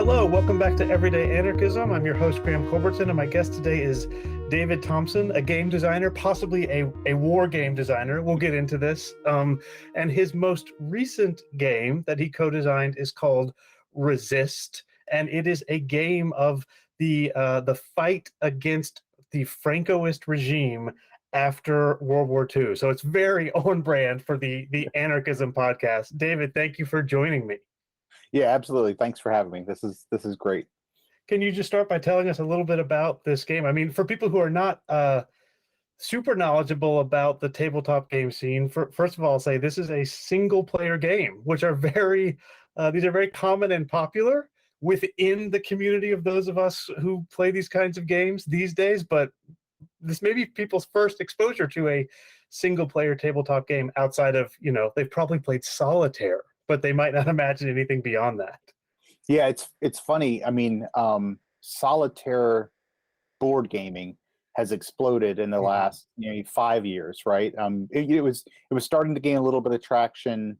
Hello, welcome back to Everyday Anarchism. I'm your host, Graham Culbertson, and my guest today is David Thompson, a game designer, possibly a war game designer. We'll get into this. And his most recent game that he co-designed is called Resist, and it is a game of the fight against the Francoist regime after World War II. So it's very on brand for the Anarchism podcast. David, thank you for joining me. Yeah, absolutely. Thanks for having me. This is great. Can you just start by telling us a little bit about this game? I mean, for people who are not super knowledgeable about the tabletop game scene, first of all, I'll say this is a single-player game, which are these are very common and popular within the community of those of us who play these kinds of games these days. But this may be people's first exposure to a single-player tabletop game outside of, they've probably played solitaire, but they might not imagine anything beyond that. Yeah, it's funny. I mean, solitaire board gaming has exploded in the last 5 years, right? It was starting to gain a little bit of traction.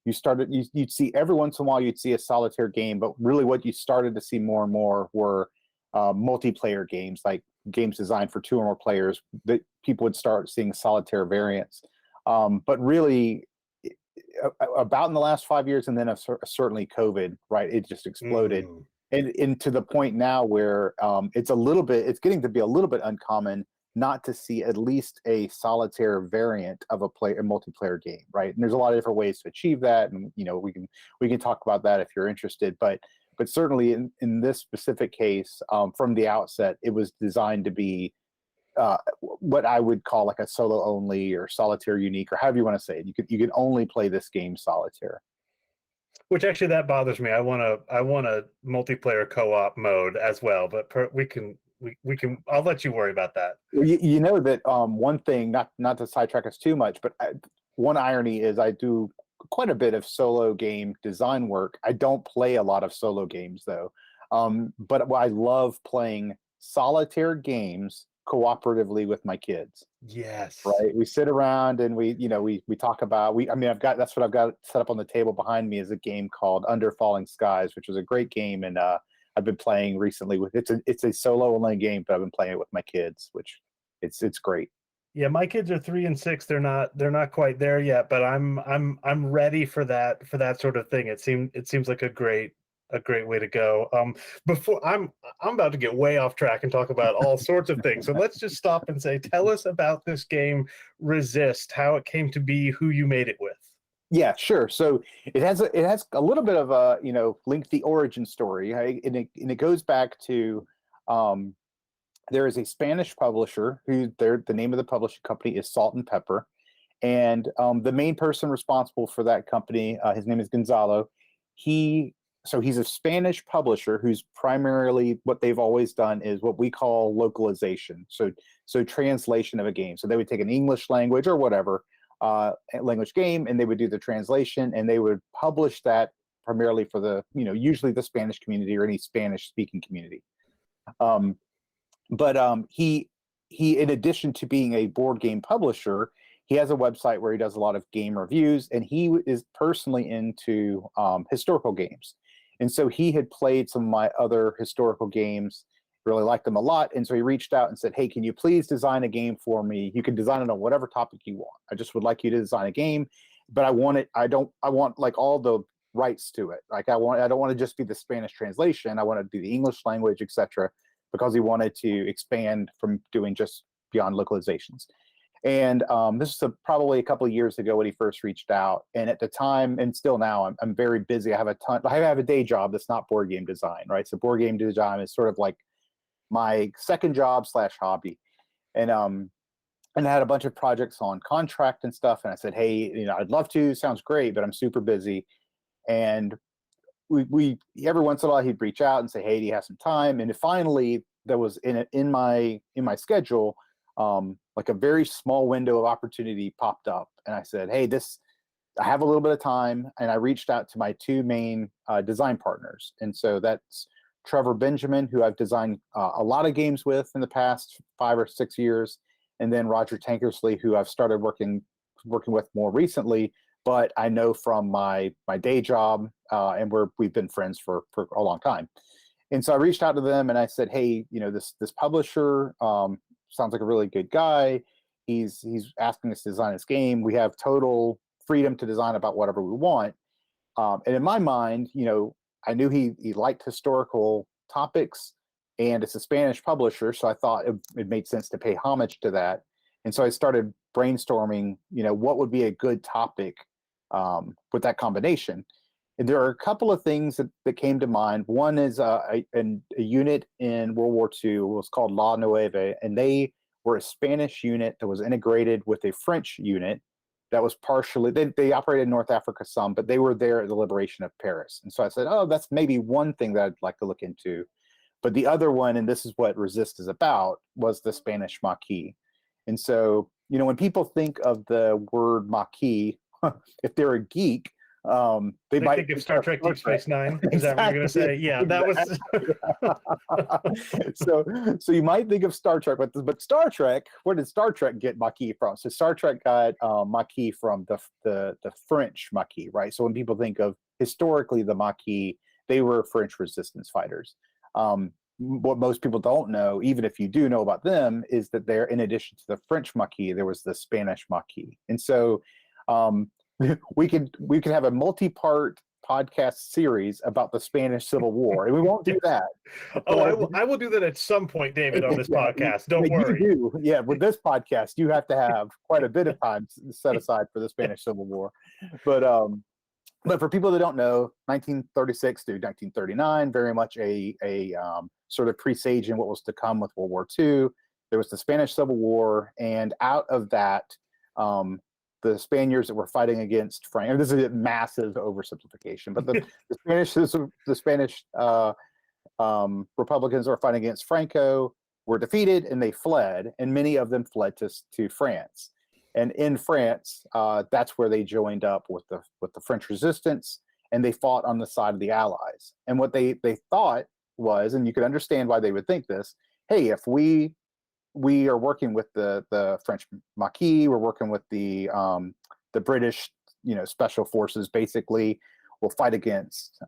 You'd see every once in a while you'd see a solitaire game, but really what you started to see more and more were multiplayer games, like games designed for 2 or more players. That people would start seeing solitaire variants, but really, about in the last 5 years, and then certainly COVID, right? It just exploded, and to the point now where it's getting to be a little bit uncommon not to see at least a solitaire variant of a multiplayer game, right? And there's a lot of different ways to achieve that, and we can talk about that if you're interested. But certainly in this specific case, from the outset, it was designed to be what I would call like a solo only or solitaire unique, or however you want to say it. You can only play this game solitaire. Which actually that bothers me. I want a multiplayer co-op mode as well, but we can. I'll let you worry about that. You know that one thing, not to sidetrack us too much, but one irony is I do quite a bit of solo game design work. I don't play a lot of solo games though, but I love playing solitaire games cooperatively with my kids. Yes. Right. We sit around and we talk about that's what I've got set up on the table behind me is a game called Under Falling Skies, which is a great game, and I've been playing recently with it's a solo only game, but I've been playing it with my kids, which it's great. Yeah, my kids are 3 and 6. They're not quite there yet, but I'm ready for that sort of thing. It seems like a great way to go. Before I'm about to get way off track and talk about all sorts of things. So let's just stop and say, tell us about this game, Resist, how it came to be, who you made it with. Yeah, sure. So it has a little bit of a lengthy origin story, right? And it goes back to there is a Spanish publisher the name of the publishing company is Salt and Pepper, and the main person responsible for that company, his name is Gonzalo. So he's a Spanish publisher who's primarily, what they've always done is what we call localization. So translation of a game. So they would take an English language or whatever language game, and they would do the translation, and they would publish that primarily for the, usually the Spanish community or any Spanish speaking community. But he, in addition to being a board game publisher, he has a website where he does a lot of game reviews, and he is personally into historical games. And so he had played some of my other historical games, really liked them a lot. And so he reached out and said, hey, can you please design a game for me? You can design it on whatever topic you want. I just would like you to design a game, but I want like all the rights to it. Like I don't want to just be the Spanish translation. I want to do the English language, etc., because he wanted to expand from doing just beyond localizations. And this was probably a couple of years ago when he first reached out. And at the time, and still now, I'm very busy. I have a day job that's not board game design, right? So board game design is sort of like my second job / hobby. And I had a bunch of projects on contract and stuff. And I said, hey, I'd love to. Sounds great, but I'm super busy. And we every once in a while he'd reach out and say, hey, do you have some time? And finally, there was in my schedule, like a very small window of opportunity popped up, and I said, hey, I have a little bit of time, and I reached out to my 2 main design partners. And so that's Trevor Benjamin, who I've designed a lot of games with in the past 5 or 6 years, and then Roger Tankersley, who I've started working with more recently, but I know from my day job, and we've been friends for a long time. And so I reached out to them and I said, hey, this publisher sounds like a really good guy. He's asking us to design this game. We have total freedom to design about whatever we want. And in my mind, I knew he liked historical topics, and it's a Spanish publisher, so I thought it made sense to pay homage to that. And so I started brainstorming, what would be a good topic with that combination. And there are a couple of things that came to mind. One is a unit in World War II was called La Nueve, and they were a Spanish unit that was integrated with a French unit that was partially, they operated in North Africa some, but they were there at the liberation of Paris. And so I said, oh, that's maybe one thing that I'd like to look into. But the other one, and this is what Resist is about, was the Spanish Maquis. And so, when people think of the word Maquis, if they're a geek, they might think of Star Trek Deep Space Nine. Is that what you're going to say? Yeah, that was. So you might think of Star Trek, but Star Trek, where did Star Trek get Maquis from? So Star Trek got Maquis from the French Maquis, right? So when people think of historically the Maquis, they were French resistance fighters. What most people don't know, even if you do know about them, is that there, in addition to the French Maquis, there was the Spanish Maquis. And so we could have a multi-part podcast series about the Spanish Civil War, and we won't do that. I will do that at some point, David, on this podcast. Don't worry. You do. Yeah, with this podcast, you have to have quite a bit of time set aside for the Spanish Civil War. But for people that don't know, 1936 to 1939, very much a sort of presaging what was to come with World War II. There was the Spanish Civil War, and out of that, the Spaniards that were fighting against Franco. This is a massive oversimplification, but the Spanish Republicans that were fighting against Franco were defeated, and they fled, and many of them fled to France. And in France, that's where they joined up with the French resistance, and they fought on the side of the Allies. And what they thought was, and you could understand why they would think this, hey, if we are working with the French Maquis, we're working with the British, special forces, basically, we'll fight against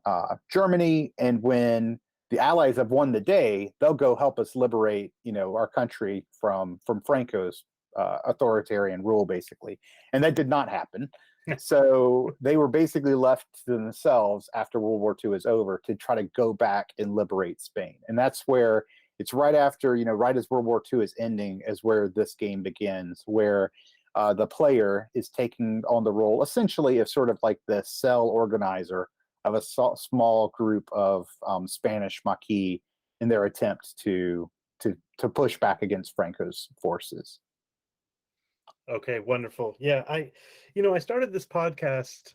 Germany, and when the Allies have won the day, they'll go help us liberate, our country from Franco's authoritarian rule, basically. And that did not happen. So they were basically left to themselves after World War II is over to try to go back and liberate Spain. And that's where it's right after, right as World War II is ending, is where this game begins, where the player is taking on the role essentially of sort of like the cell organizer of a small group of Spanish Maquis in their attempt to push back against Franco's forces. Okay, wonderful. Yeah, I started this podcast.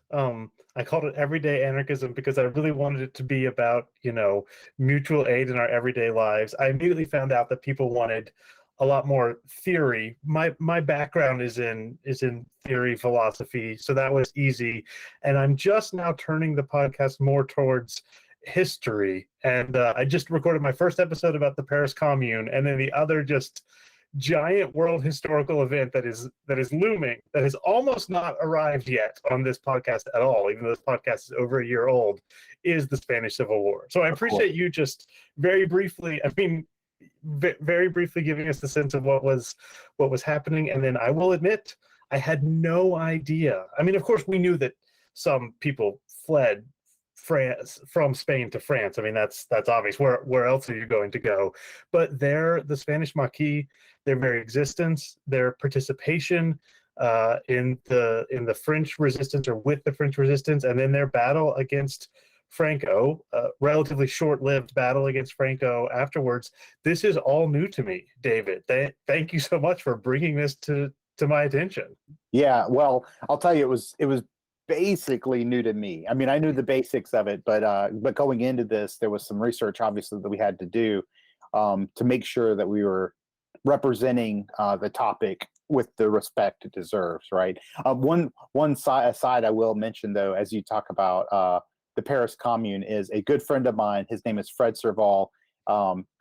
I called it Everyday Anarchism because I really wanted it to be about, mutual aid in our everyday lives. I immediately found out that people wanted a lot more theory. My background is in theory, philosophy, so that was easy. And I'm just now turning the podcast more towards history. And I just recorded my first episode about the Paris Commune, and then the other just giant world historical event that is looming, that has almost not arrived yet on this podcast at all, even though this podcast is over a year old, is the Spanish Civil War. So I appreciate you just very briefly, very briefly giving us the sense of what was happening. And then I will admit, I had no idea. Of course, we knew that some people fled from Spain to France. That's obvious. Where else are you going to go? But the Spanish Maquis, their very existence, their participation in the French resistance, or with the French resistance, and then their battle against Franco, relatively short-lived battle against Franco afterwards. This is all new to me, David. Thank you so much for bringing this to my attention. Yeah, well, I'll tell you, it was basically new to me. I knew the basics of it, but going into this, there was some research, obviously, that we had to do to make sure that we were representing the topic with the respect it deserves, right? One aside I will mention, though, as you talk about the Paris Commune, is a good friend of mine. His name is Fred Serval.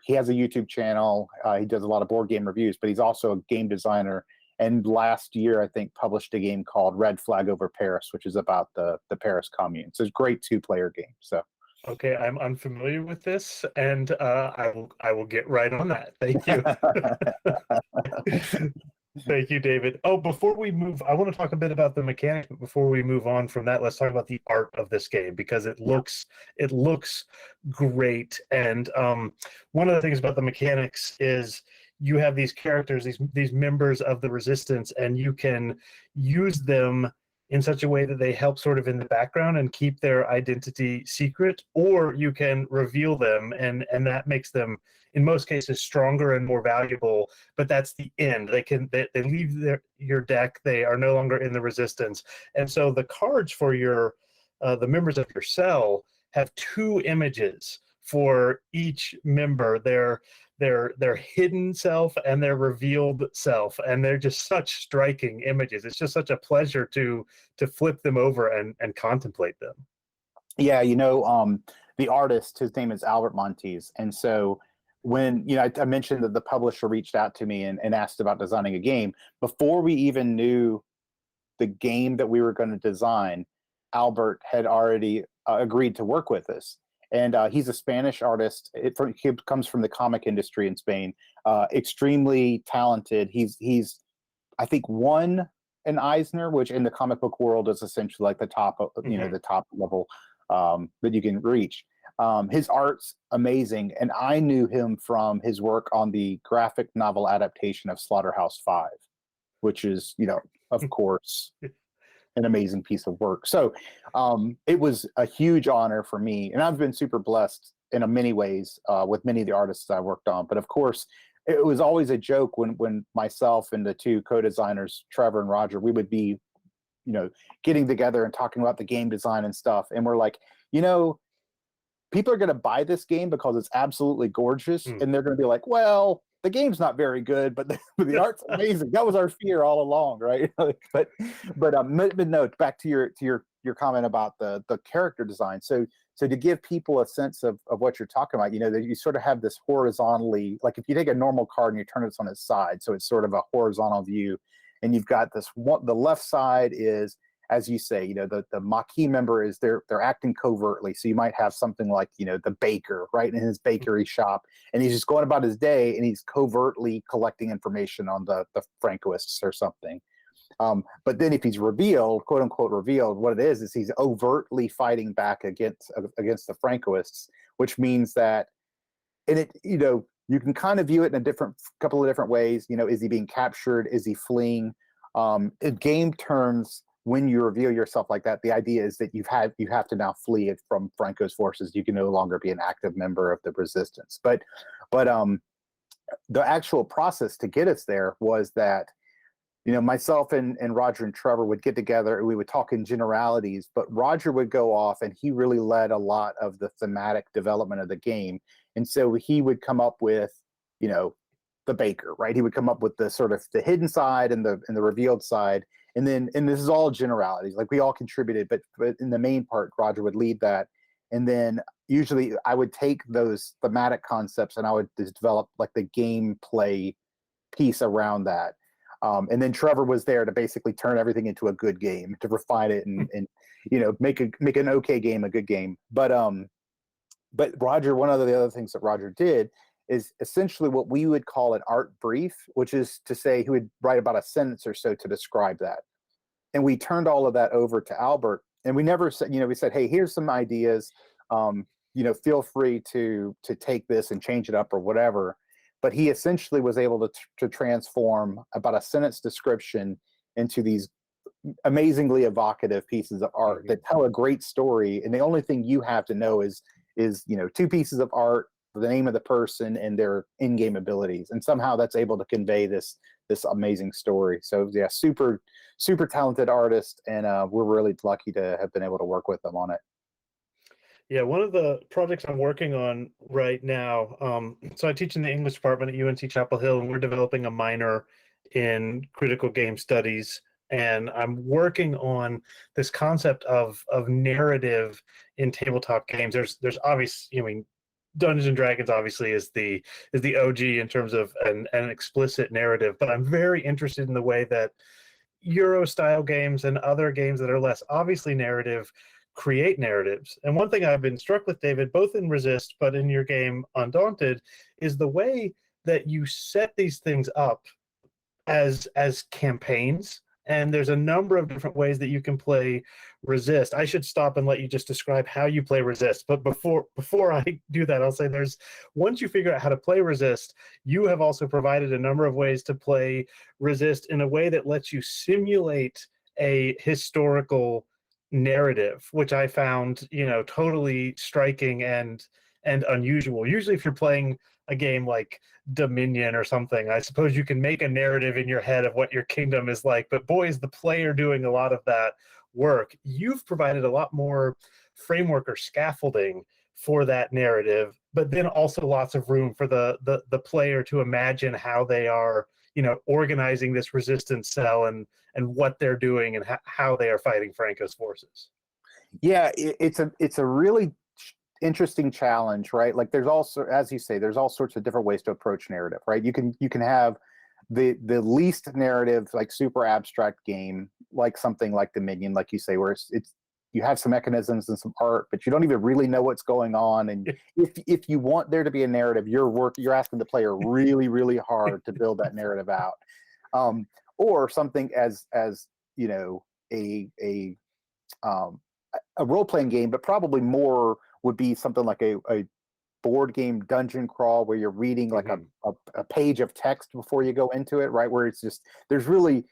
He has a YouTube channel. He does a lot of board game reviews, but he's also a game designer. and last year I think published a game called Red Flag Over Paris, which is about the Paris Commune. So it's a great 2-player game. So Okay, I'm unfamiliar with this, and I will get right on that. Thank you. Thank you, David. Oh, before we move, I want to talk a bit about the mechanics, but before we move on from that, let's talk about the art of this game, because it looks great. And one of the things about the mechanics is you have these characters, these members of the resistance, and you can use them in such a way that they help sort of in the background and keep their identity secret, or you can reveal them, and that makes them in most cases stronger and more valuable. But that's the end. They leave your deck. They are no longer in the resistance. And so the cards for your the members of your cell have 2 images for each member, their hidden self and their revealed self, and they're just such striking images. It's just such a pleasure to flip them over and contemplate them. Yeah, the artist, his name is Albert Montes, and so when I mentioned that the publisher reached out to me and asked about designing a game, before we even knew the game that we were going to design, Albert had already agreed to work with us. And he's a Spanish artist. He comes from the comic industry in Spain. Extremely talented. He's I think won an Eisner, which in the comic book world is essentially like the top, the top level that you can reach. His art's amazing, and I knew him from his work on the graphic novel adaptation of Slaughterhouse-Five, which is, of course, an amazing piece of work. So it was a huge honor for me, and I've been super blessed in many ways with many of the artists I worked on. But of course, it was always a joke when myself and the 2 co-designers, Trevor and Roger, we would be, getting together and talking about the game design and stuff. And we're like, people are going to buy this game because it's absolutely gorgeous. And they're going to be like, well, the game's not very good, but the art's amazing. That was our fear all along, right? but no, back to your comment about the character design. So to give people a sense of what you're talking about, that you sort of have this horizontally, like if you take a normal card and you turn it on its side, so it's sort of a horizontal view, and you've got this one, the left side is, as you say, the Maquis member is they're acting covertly. So you might have something like, the baker, right, in his bakery shop, and he's just going about his day and he's covertly collecting information on the Francoists or something. But then if he's revealed, quote unquote revealed, what it is he's overtly fighting back against the Francoists, which means that, and it, you can kind of view it in a couple of different ways. Is he being captured? Is he fleeing? In game terms, when you reveal yourself like that, the idea is that you have to now flee from Franco's forces. You can no longer be an active member of the resistance. But the actual process to get us there was that, myself and Roger and Trevor would get together and we would talk in generalities, but Roger would go off and he really led a lot of the thematic development of the game. And so he would come up with, the baker, right? He would come up with the sort of the hidden side and the revealed side. And this is all generalities, like we all contributed, but in the main part, Roger would lead that. And then usually I would take those thematic concepts and I would just develop like the gameplay piece around that. And then Trevor was there to basically turn everything into a good game, to refine it and make an okay game a good game. But Roger, one of the other things that Roger did is essentially what we would call an art brief, which is to say he would write about a sentence or so to describe that. And we turned all of that over to Albert, and we never said, we said, hey, here's some ideas. Feel free to take this and change it up or whatever. But he essentially was able to transform about a sentence description into these amazingly evocative pieces of art that tell a great story. And the only thing you have to know is 2 pieces of art, the name of the person, and their in-game abilities. And somehow that's able to convey this amazing story. So yeah, super, super talented artist. And we're really lucky to have been able to work with them on it. Yeah, one of the projects I'm working on right now, so I teach in the English department at UNC Chapel Hill, and we're developing a minor in critical game studies. And I'm working on this concept of narrative in tabletop games. There's obviously, Dungeons and Dragons obviously is the OG in terms of an explicit narrative, but I'm very interested in the way that Euro style games and other games that are less obviously narrative create narratives. And one thing I've been struck with, David, both in Resist but in your game Undaunted, is the way that you set these things up as campaigns. And there's a number of different ways that you can play Resist. I should stop and let you just describe how you play Resist. But before I do that, I'll say there's, once you figure out how to play Resist, you have also provided a number of ways to play Resist in a way that lets you simulate a historical narrative, which I found, totally striking and unusual. Usually if you're playing a game like Dominion or something, I suppose you can make a narrative in your head of what your kingdom is like, but boy, is the player doing a lot of that work. You've provided a lot more framework or scaffolding for that narrative, but then also lots of room for the player to imagine how they are, organizing this resistance cell and what they're doing and how they are fighting Franco's forces. Yeah, it's a really interesting challenge, right? Like there's also, as you say, there's all sorts of different ways to approach narrative, right? You can have the least narrative, like super abstract game, like something like Dominion, like you say, where it's you have some mechanisms and some art, but you don't even really know what's going on. And if you want there to be a narrative, you're asking the player really, really hard to build that narrative out. Or something as a role-playing game, but probably more would be something like a board game dungeon crawl where you're reading like a page of text before you go into it, right? Where it's just, there's really,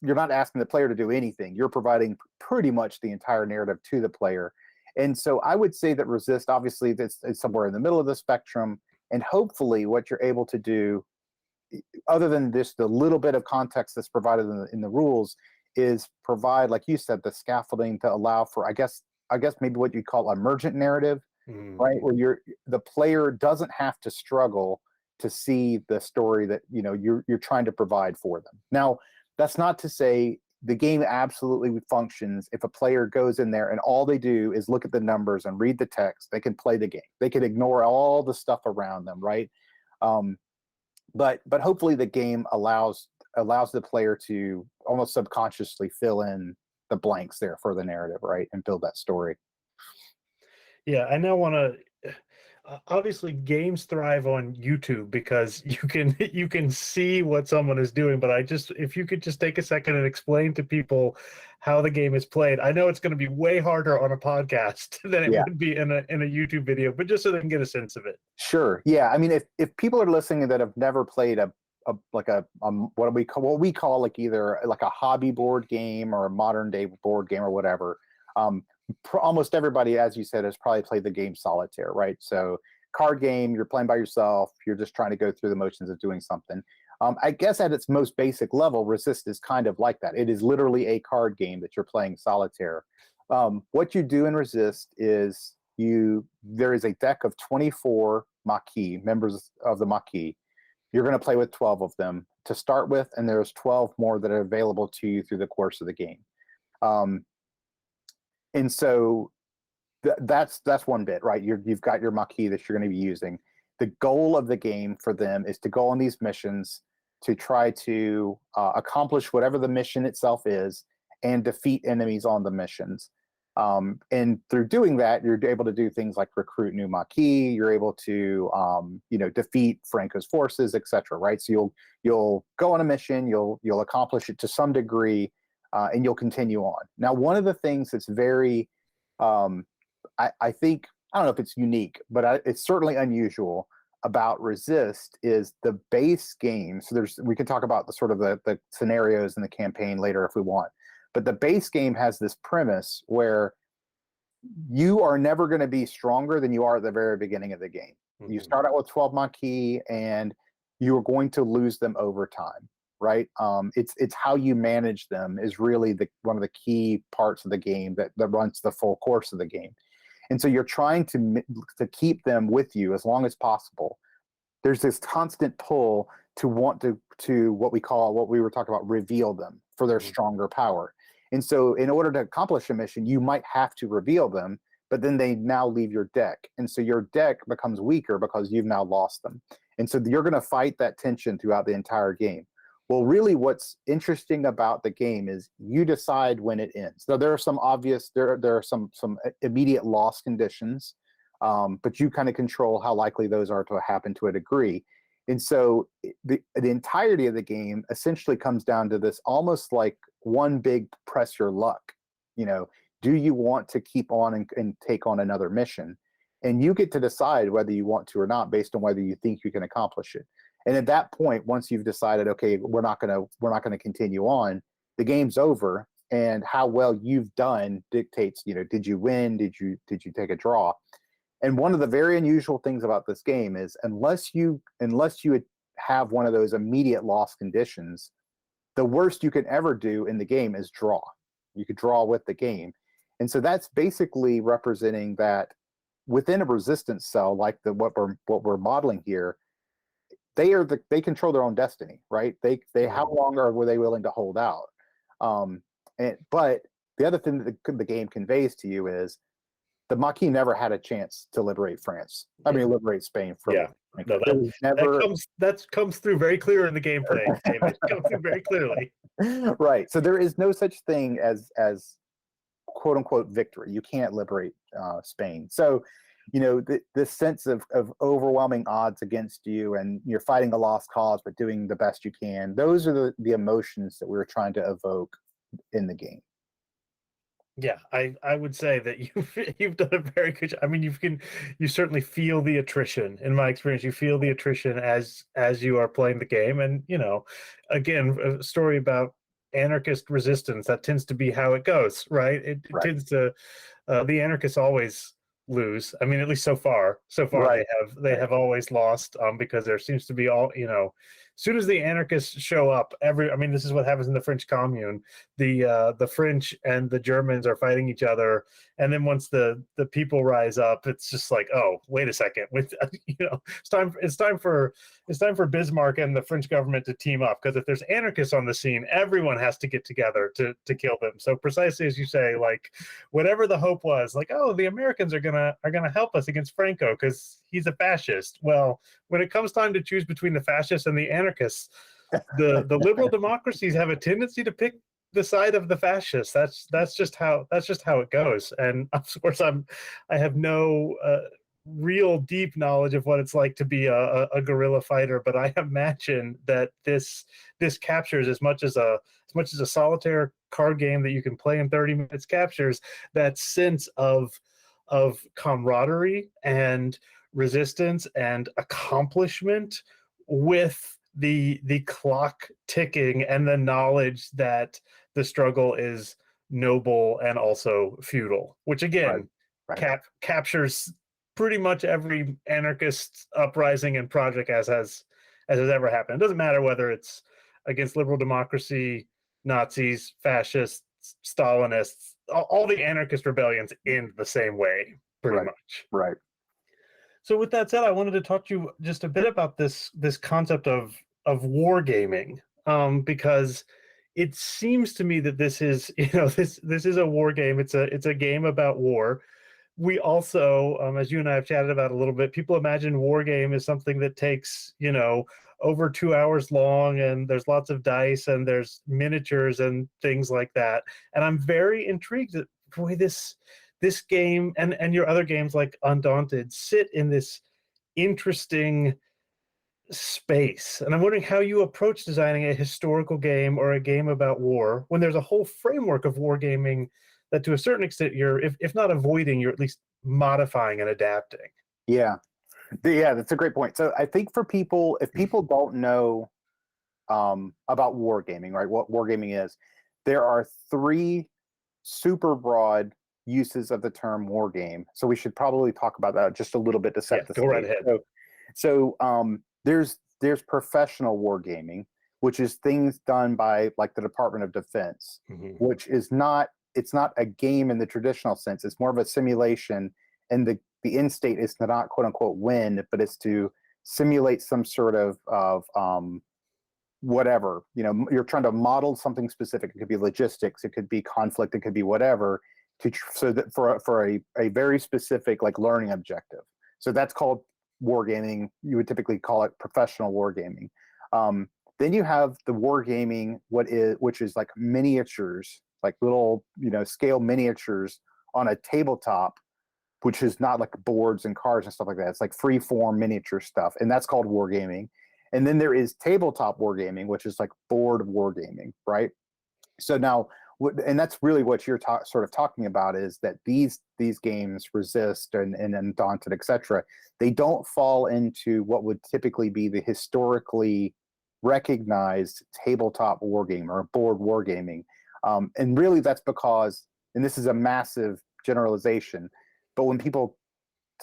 you're not asking the player to do anything. You're providing pretty much the entire narrative to the player. And so I would say that Resist, obviously, it's somewhere in the middle of the spectrum. And hopefully what you're able to do, other than just the little bit of context that's provided in the rules, is provide, like you said, the scaffolding to allow for, I guess maybe what you call emergent narrative, right? Where the player doesn't have to struggle to see the story that you're trying to provide for them. Now, that's not to say the game absolutely functions if a player goes in there and all they do is look at the numbers and read the text. They can play the game. They can ignore all the stuff around them, right? But hopefully the game allows the player to almost subconsciously fill in the blanks there for the narrative, right, and build that story. Yeah, I now want to. Obviously, games thrive on YouTube because you can see what someone is doing. But if you could just take a second and explain to people how the game is played. I know it's going to be way harder on a podcast than it would be in a YouTube video, but just so they can get a sense of it. Sure. Yeah. I mean, if people are listening that have never played what we call like either like a hobby board game or a modern day board game or whatever, almost everybody, as you said, has probably played the game Solitaire, right? So card game, you're playing by yourself, you're just trying to go through the motions of doing something. I guess at its most basic level, Resist is kind of like that. It is literally a card game that you're playing Solitaire. What you do in Resist is there is a deck of 24 Maquis, members of the Maquis. You're going to play with 12 of them to start with, and there's 12 more that are available to you through the course of the game. And so that's one bit, right? You've got your Maquis that you're going to be using. The goal of the game for them is to go on these missions to try to accomplish whatever the mission itself is and defeat enemies on the missions. And through doing that, you're able to do things like recruit new Maquis. You're able to, defeat Franco's forces, etc. Right? So you'll go on a mission, you'll accomplish it to some degree, and you'll continue on. Now, one of the things that's very, I think, I don't know if it's unique, but it's certainly unusual about Resist is the base game. So we can talk about the sort of the scenarios in the campaign later if we want. But the base game has this premise where you are never going to be stronger than you are at the very beginning of the game. Mm-hmm. You start out with 12 Maquis, and you are going to lose them over time, right? It's how you manage them is really one of the key parts of the game that runs the full course of the game. And so you're trying to keep them with you as long as possible. There's this constant pull to want to what we were talking about, reveal them for their stronger power. And so in order to accomplish a mission, you might have to reveal them but then they now leave your deck. And so your deck becomes weaker because you've now lost them. And so you're going to fight that tension throughout the entire game. Well, really what's interesting about the game is you decide when it ends. So there are some obvious, there are some immediate loss conditions, but you kind of control how likely those are to happen to a degree. And so the entirety of the game essentially comes down to this almost like one big press your luck. You know, do you want to keep on and take on another mission? And you get to decide whether you want to or not based on whether you think you can accomplish it. And at that point, once you've decided, okay, we're not gonna continue on, the game's over, and how well you've done dictates, you know, did you win? Did you take a draw? And one of the very unusual things about this game is unless you have one of those immediate loss conditions, the worst you can ever do in the game is draw. You could draw with the game. And so that's basically representing that within a resistance cell, like what we're modeling here, they control their own destiny, right? They how long were they willing to hold out? But the other thing that the game conveys to you is the Maquis never had a chance to liberate France. I mean, liberate Spain from. Yeah, no, that comes through very clear in the gameplay, David. It comes through very clearly. Right. So there is no such thing as quote unquote victory. You can't liberate Spain. So, you know, this sense of overwhelming odds against you, and you're fighting a lost cause but doing the best you can. Those are the emotions that we were trying to evoke in the game. Yeah, I would say that you've done a very good job. I mean, you certainly feel the attrition. In my experience, you feel the attrition as you are playing the game. And, you know, again, a story about anarchist resistance, that tends to be how it goes, right? It Right. tends to the anarchists always lose. I mean, at least so far Right. they have always lost, because there seems to be all, you know, as soon as the anarchists show up, I mean, this is what happens in the French Commune. The French and the Germans are fighting each other, and then once the people rise up, it's just like, oh, wait a second, with you know, it's time for Bismarck and the French government to team up, because if there's anarchists on the scene, everyone has to get together to kill them. So precisely as you say, like, whatever the hope was, like, oh, the Americans are gonna help us against Franco because he's a fascist. Well, when it comes time to choose between the fascists and the anarchists, the liberal democracies have a tendency to pick the side of the fascists. That's just how it goes. And of course, I have no real deep knowledge of what it's like to be a guerrilla fighter, but I imagine that this captures as much as a solitaire card game that you can play in 30 minutes captures that sense of camaraderie and resistance and accomplishment, with the clock ticking and the knowledge that the struggle is noble and also feudal, which again captures pretty much every anarchist uprising and project as has ever happened. It doesn't matter whether it's against liberal democracy, Nazis, fascists, Stalinists. All the anarchist rebellions end the same way, pretty much. Right. So with that said, I wanted to talk to you just a bit about this concept of wargaming, because it seems to me that this is, you know, this is a war game. It's a game about war. We also, as you and I have chatted about a little bit, people imagine war game is something that takes, you know, over 2 hours long, and there's lots of dice and there's miniatures and things like that. And I'm very intrigued that boy, this game and your other games like Undaunted sit in this interesting space. And I'm wondering how you approach designing a historical game or a game about war when there's a whole framework of wargaming that to a certain extent you're, if not avoiding, you're at least modifying and adapting. Yeah, that's a great point. So I think for people, if people don't know about wargaming, right, what wargaming is, there are 3 super broad uses of the term war game. So we should probably talk about that just a little bit to set the stage. Go right ahead. So there's professional wargaming, which is things done by like the Department of Defense, which is not a game in the traditional sense. It's more of a simulation, and the end state is to not quote unquote win, but it's to simulate some sort of whatever, you know, you're trying to model something specific. It could be logistics, it could be conflict, it could be whatever, so that for a very specific like learning objective. So that's called wargaming. You would typically call it professional wargaming. Then you have the wargaming, which is like miniatures, like little scale miniatures on a tabletop, which is not like boards and cards and stuff like that. It's like free form miniature stuff, and that's called wargaming. And then there is tabletop wargaming, which is like board wargaming, right? So now, and that's really what you're sort of talking about, is that these games, Resist and Undaunted, etc., they don't fall into what would typically be the historically recognized tabletop wargame or board wargaming. And really that's because, and this is a massive generalization, but when people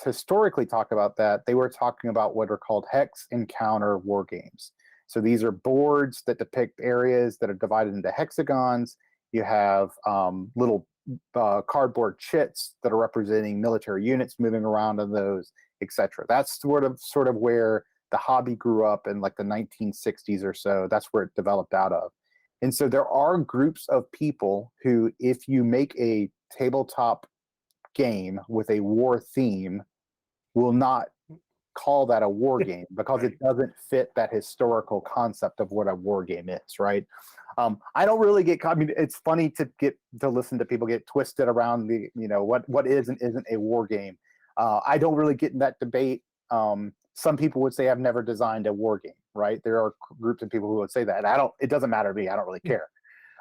historically talk about that, they were talking about what are called hex encounter war games. So these are boards that depict areas that are divided into hexagons. You have little cardboard chits that are representing military units moving around on those, etc. That's sort of where the hobby grew up in like the 1960s or so. That's where it developed out of. And so there are groups of people who, if you make a tabletop game with a war theme, will not call that a war game because it doesn't fit that historical concept of what a war game is, right? I don't really get, I mean, it's funny to listen to people get twisted around the, what is and isn't a war game. I don't really get in that debate. Some people would say I've never designed a war game, right? There are groups of people who would say that. It doesn't matter to me. I don't really care.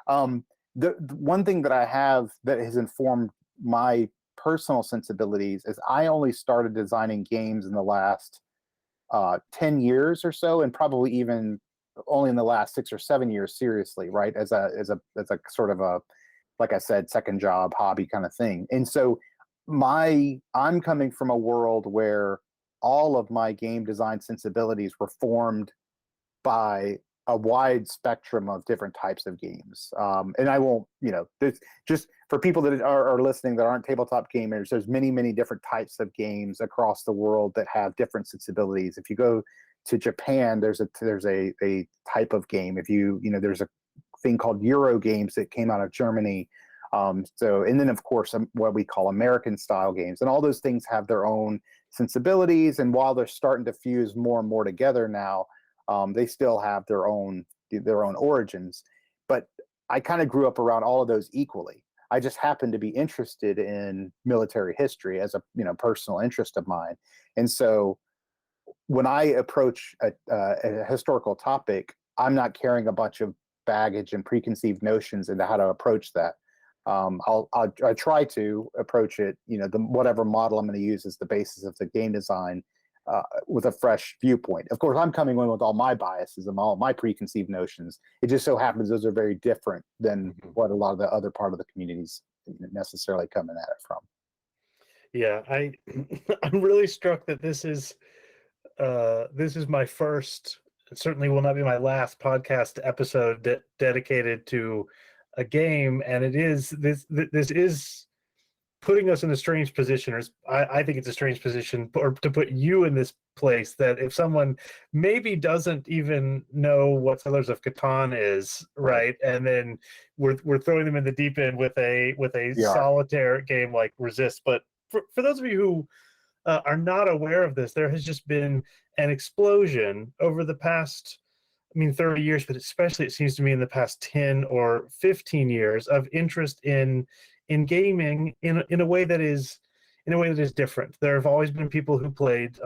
The one thing that I have that has informed my personal sensibilities is I only started designing games in the last 10 years or so, and probably even only in the last 6 or 7 years seriously, right? As a sort of a, like I said, second job, hobby kind of thing. And so I'm coming from a world where all of my game design sensibilities were formed by a wide spectrum of different types of games. And I won't, just for people that are listening that aren't tabletop gamers, there's many, many different types of games across the world that have different sensibilities. If you go to Japan, there's a type of game. If there's a thing called Euro games that came out of Germany. And then of course, what we call American style games, and all those things have their own sensibilities. And while they're starting to fuse more and more together now, they still have their own origins. But I kind of grew up around all of those equally. I just happened to be interested in military history as a personal interest of mine. And so when I approach a historical topic, I'm not carrying a bunch of baggage and preconceived notions into how to approach that. I try to approach it, whatever model I'm going to use as the basis of the game design, with a fresh viewpoint. Of course, I'm coming in with all my biases and all my preconceived notions. It just so happens those are very different than what a lot of the other part of the communities necessarily coming at it from. Yeah, I'm really struck that this is my first, it certainly will not be my last podcast episode dedicated to a game, and this is putting us in a strange position, or I think it's a strange position, or to put you in this place that if someone maybe doesn't even know what Settlers of Catan is, right, and then we're throwing them in the deep end with a solitaire game like Resist. But for those of you who are not aware of this, there has just been an explosion over the past, 30 years, but especially it seems to me in the past 10 or 15 years of interest in gaming in a way that is different. There have always been people who played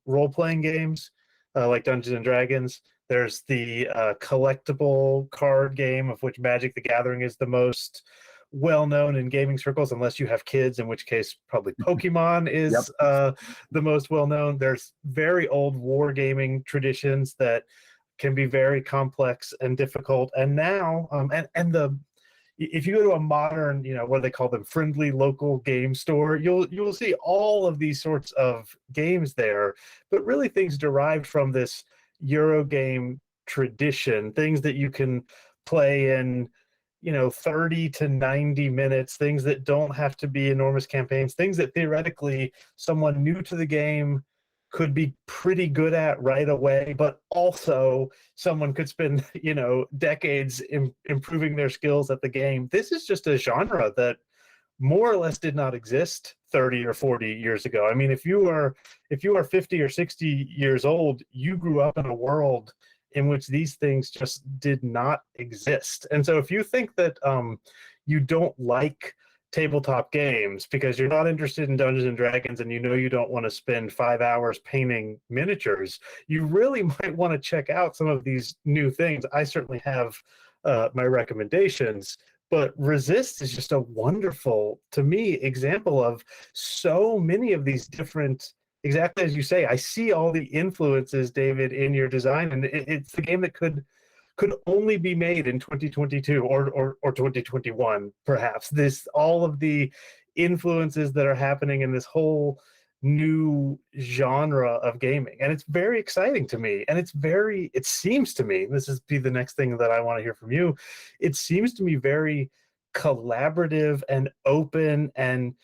role-playing games like Dungeons and Dragons. There's the collectible card game, of which Magic the Gathering is the most well-known in gaming circles, unless you have kids, in which case probably Pokemon is the most well-known. There's very old wargaming traditions that can be very complex and difficult. And now, if you go to a modern, what do they call them, friendly local game store, you will see all of these sorts of games there, but really things derived from this Euro game tradition, things that you can play in 30 to 90 minutes, things that don't have to be enormous campaigns, things that theoretically someone new to the game could be pretty good at right away, but also someone could spend, decades improving their skills at the game. This is just a genre that more or less did not exist 30 or 40 years ago. I mean, if you are 50 or 60 years old, you grew up in a world in which these things just did not exist. And so if you think that you don't like tabletop games because you're not interested in Dungeons and Dragons and you don't want to spend 5 hours painting miniatures, you really might want to check out some of these new things. I certainly have my recommendations, but Resist is just a wonderful, to me, example of so many of these different, exactly as you say. I see all the influences, David, in your design, and it's the game that could only be made in 2022 or 2021, perhaps. This, all of the influences that are happening in this whole new genre of gaming, and it's very exciting to me. And it seems to me, this is be the next thing that I want to hear from you, it seems to me very collaborative and open and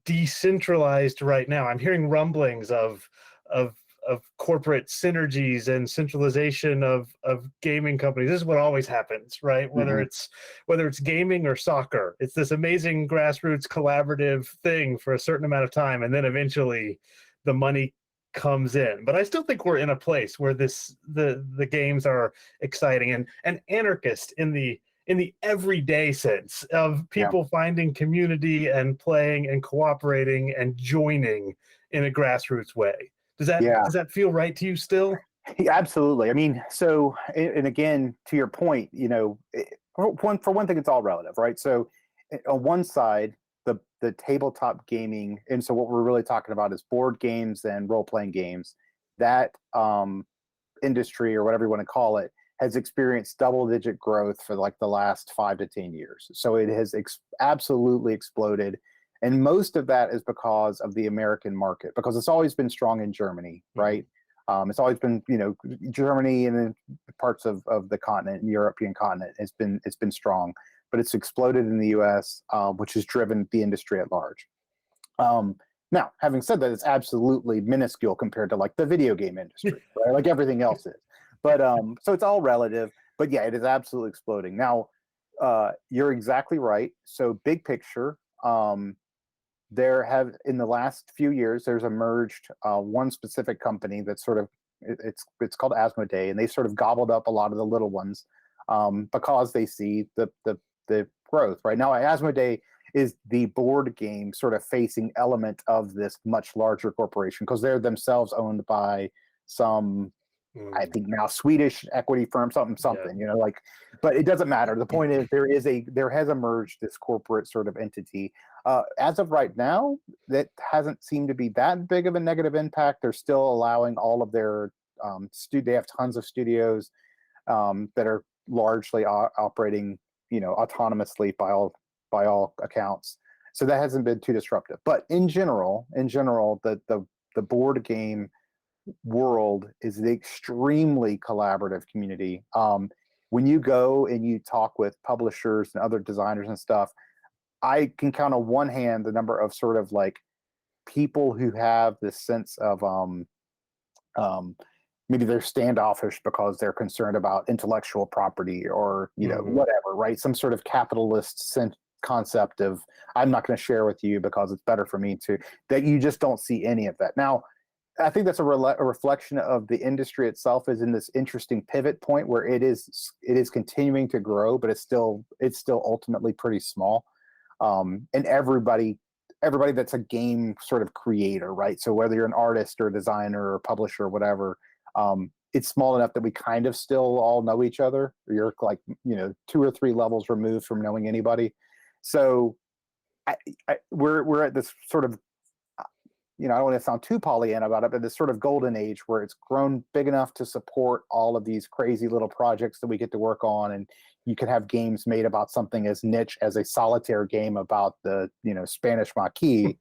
decentralized right now. I'm hearing rumblings of corporate synergies and centralization of gaming companies. This is what always happens, right? Whether it's gaming or soccer, it's this amazing grassroots collaborative thing for a certain amount of time, and then eventually the money comes in. But I still think we're in a place where the games are exciting and anarchist in the everyday sense of people finding community and playing and cooperating and joining in a grassroots way. Does that feel right to you still? Yeah, absolutely. I mean, so, and again, to your point, for one thing, it's all relative, right? So on one side, the tabletop gaming, and so what we're really talking about is board games and role-playing games. That industry, or whatever you want to call it, has experienced double-digit growth for like the last 5 to 10 years. So it has absolutely exploded. And most of that is because of the American market, because it's always been strong in Germany, right? It's always been, Germany and then parts of the continent, European continent, it's been strong, but it's exploded in the U.S., which has driven the industry at large. Now, having said that, it's absolutely minuscule compared to like the video game industry, right? Like everything else is. But so it's all relative. But yeah, it is absolutely exploding. Now, you're exactly right. So big picture. There have, in the last few years, there's emerged one specific company that's sort of, it's called Asmodee, and they sort of gobbled up a lot of the little ones because they see the growth. Right now, Asmodee is the board game sort of facing element of this much larger corporation, because they're themselves owned by some, I think now, Swedish equity firm, something, but it doesn't matter. The point is there has emerged this corporate sort of entity. As of right now, that hasn't seemed to be that big of a negative impact. They're still allowing all of their they have tons of studios that are largely operating, autonomously by all accounts. So that hasn't been too disruptive. But in general, the board game world is an extremely collaborative community. When you go and you talk with publishers and other designers and stuff, I can count on one hand the number of sort of like people who have this sense of maybe they're standoffish because they're concerned about intellectual property or whatever, right? Some sort of capitalist concept of, I'm not going to share with you because it's better for me to, that you just don't see any of that. Now, I think that's a reflection of the industry itself is in this interesting pivot point where it is continuing to grow, but it's still ultimately pretty small. And everybody that's a game sort of creator, right? So whether you're an artist or a designer or a publisher or whatever, it's small enough that we kind of still all know each other. You're like, 2 or 3 levels removed from knowing anybody. So we're at this sort of, I don't want to sound too Pollyanna about it, but this sort of golden age where it's grown big enough to support all of these crazy little projects that we get to work on. And you can have games made about something as niche as a solitaire game about the, Spanish Maquis.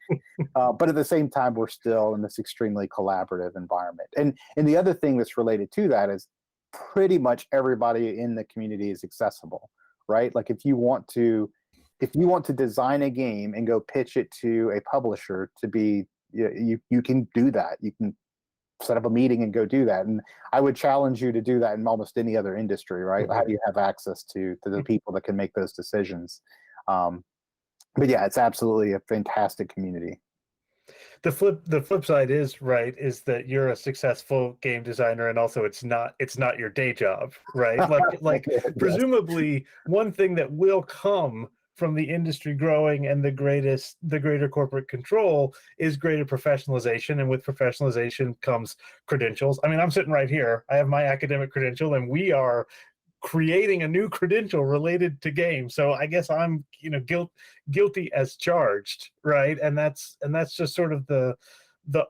But at the same time, we're still in this extremely collaborative environment. And the other thing that's related to that is pretty much everybody in the community is accessible, right? Like if you want to design a game and go pitch it to a publisher to be, you can do that. You can set up a meeting and go do that. And I would challenge you to do that in almost any other industry, right? How do you have access to the people that can make those decisions? But yeah, it's absolutely a fantastic community. The flip side is right is that you're a successful game designer, and also it's not your day job, right? Like Yes. presumably one thing that will come from the industry growing and the greater corporate control is greater professionalization, and with professionalization comes credentials. I mean, I'm sitting right here, I have my academic credential, and we are creating a new credential related to games. So I guess I'm, guilty as charged, right? And that's just sort of the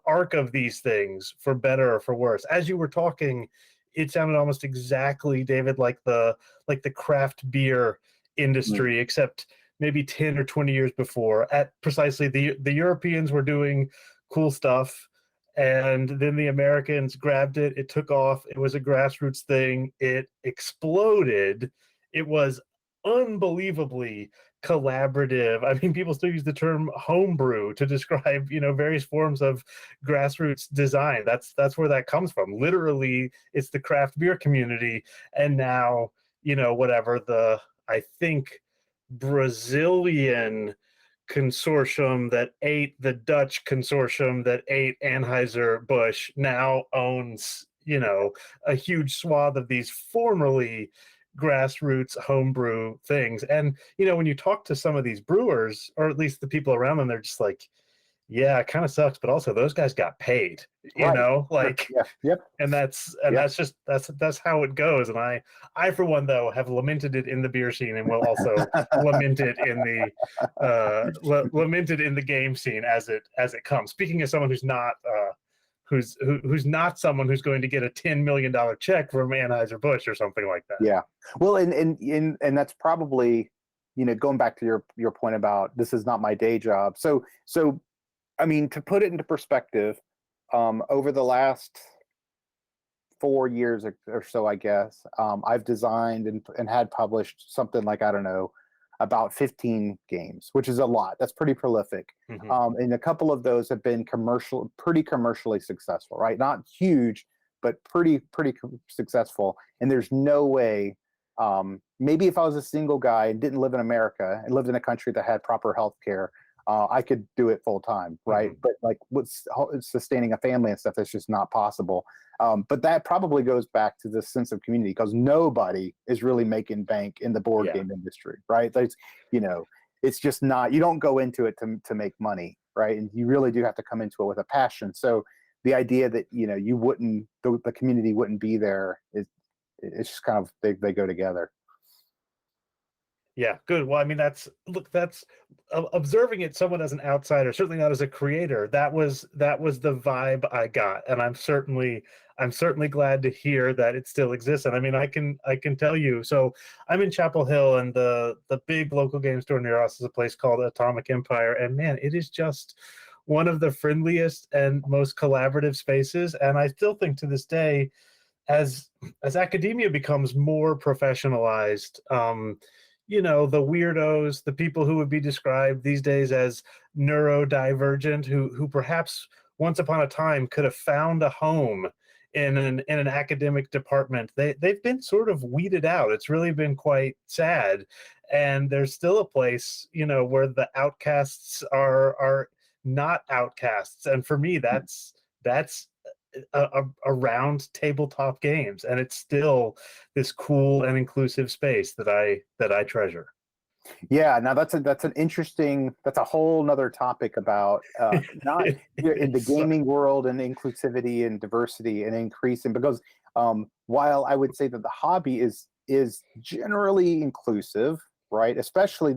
arc of these things, for better or for worse. As you were talking, it sounded almost exactly, David, like the craft beer Mm. industry, except maybe 10 or 20 years before. At precisely the Europeans were doing cool stuff, and then the Americans grabbed it. It took off. It was a grassroots thing. It exploded. It was unbelievably collaborative. I mean, people still use the term homebrew to describe, various forms of grassroots design. That's where that comes from. Literally, it's the craft beer community, and now, whatever the, I think, Brazilian consortium that ate the Dutch consortium that ate Anheuser-Busch now owns, a huge swath of these formerly grassroots homebrew things. And, when you talk to some of these brewers, or at least the people around them, they're just like, yeah, it kind of sucks, but also those guys got paid, Right. Sure. like, Yeah. Yep. and Yep. that's just that's how it goes. And I for one, though, have lamented it in the beer scene, and will also lament it in the lamented in the game scene as it comes. Speaking as someone who's not who's not someone who's going to get a $10 million check from Anheuser-Busch or something like that. Yeah. Well, and that's probably, going back to your point about this is not my day job. So I mean, to put it into perspective, over the last 4 years or so, I guess, I've designed and had published something like, I don't know, about 15 games, which is a lot. That's pretty prolific. Mhm. And a couple of those have been pretty commercially successful, right? Not huge, but pretty successful. And there's no way, maybe if I was a single guy and didn't live in America and lived in a country that had proper health care, I could do it full time, right? Mhm. But like what's sustaining a family and stuff, that's just not possible. But that probably goes back to this sense of community, because nobody is really making bank in the board Yeah. game industry, right? There's, it's just not. You don't go into it to make money, right? And you really do have to come into it with a passion. So the idea that you wouldn't, the community wouldn't be there is, it's just kind of they go together. Yeah, good. Well, I mean, that's observing it somewhat as an outsider, certainly not as a creator. That was the vibe I got, and I'm certainly glad to hear that it still exists. And I mean, I can tell you. So I'm in Chapel Hill, and the big local game store near us is a place called Atomic Empire, and man, it is just one of the friendliest and most collaborative spaces. And I still think to this day, as academia becomes more professionalized, the weirdos, the people who would be described these days as neurodivergent, who perhaps once upon a time could have found a home in an academic department, they've been sort of weeded out. It's really been quite sad. And there's still a place, where the outcasts are not outcasts. And for me, that's around tabletop games, and it's still this cool and inclusive space that I treasure. Yeah, now that's an interesting, that's a whole nother topic about not in the It's, gaming world and inclusivity and diversity and increasing, because while I would say that the hobby is generally inclusive, right? Especially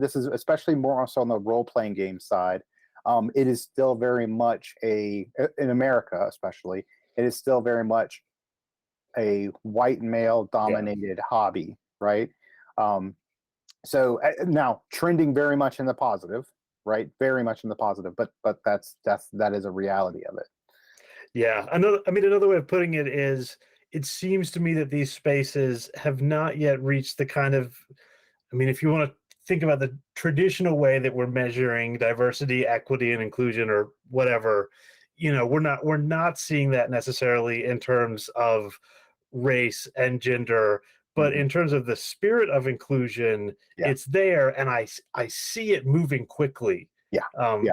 more also on the role playing game side. It is still very much in America, especially, it is still very much a white male yeah, dominated hobby, right? Um, so now trending very much in the positive, right? Very much in the positive, but that is a reality of it. yeah. Another way of putting it is, it seems to me that these spaces have not yet reached the kind of, if you want to think about the traditional way that we're measuring diversity, equity, and inclusion, or whatever, we're not seeing that necessarily in terms of race and gender, but in terms of the spirit of inclusion, Yeah. it's there, and I see it moving quickly. Yeah.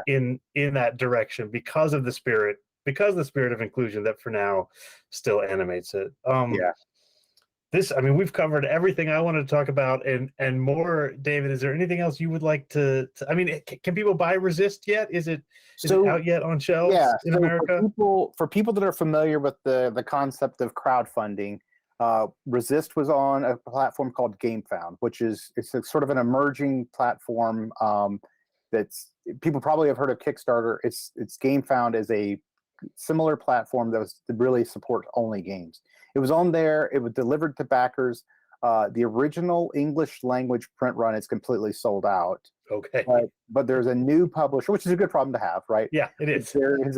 In that direction because of the spirit of inclusion that for now still animates it. I mean, we've covered everything I wanted to talk about and more. David, is there anything else you would like to I mean, can people buy Resist yet? Is it out yet on shelves in America? For people that are familiar with the concept of crowdfunding, Resist was on a platform called GameFound, it's a sort of an emerging platform that's people probably have heard of Kickstarter. It's GameFound is a similar platform that really support only games. It was on there. It was delivered to backers. The original English language print run is completely sold out. Okay. But there's a new publisher, which is a good problem to have, right? Yeah, it is. There is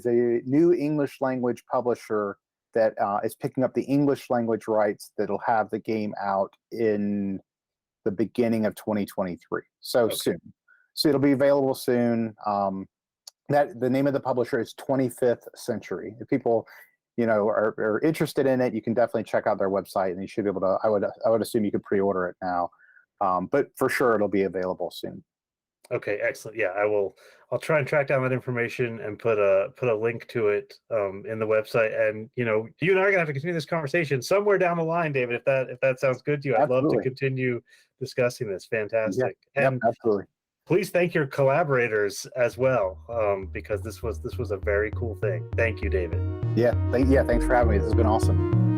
a new English language publisher that is picking up the English language rights that'll have the game out in the beginning of 2023. So soon. So it'll be available soon. That the name of the publisher is 25th Century. If people, are interested in it, you can definitely check out their website, and you should be able to. I would assume you could pre-order it now, but for sure it'll be available soon. Okay, excellent. Yeah, I'll try and track down that information and put a link to it in the website. And you and I are gonna have to continue this conversation somewhere down the line, David. If that sounds good to you, I'd love to continue discussing this. Fantastic. Yeah, and absolutely. Please thank your collaborators as well, because this was a very cool thing. Thank you, David. Yeah, thanks for having me. This has been awesome.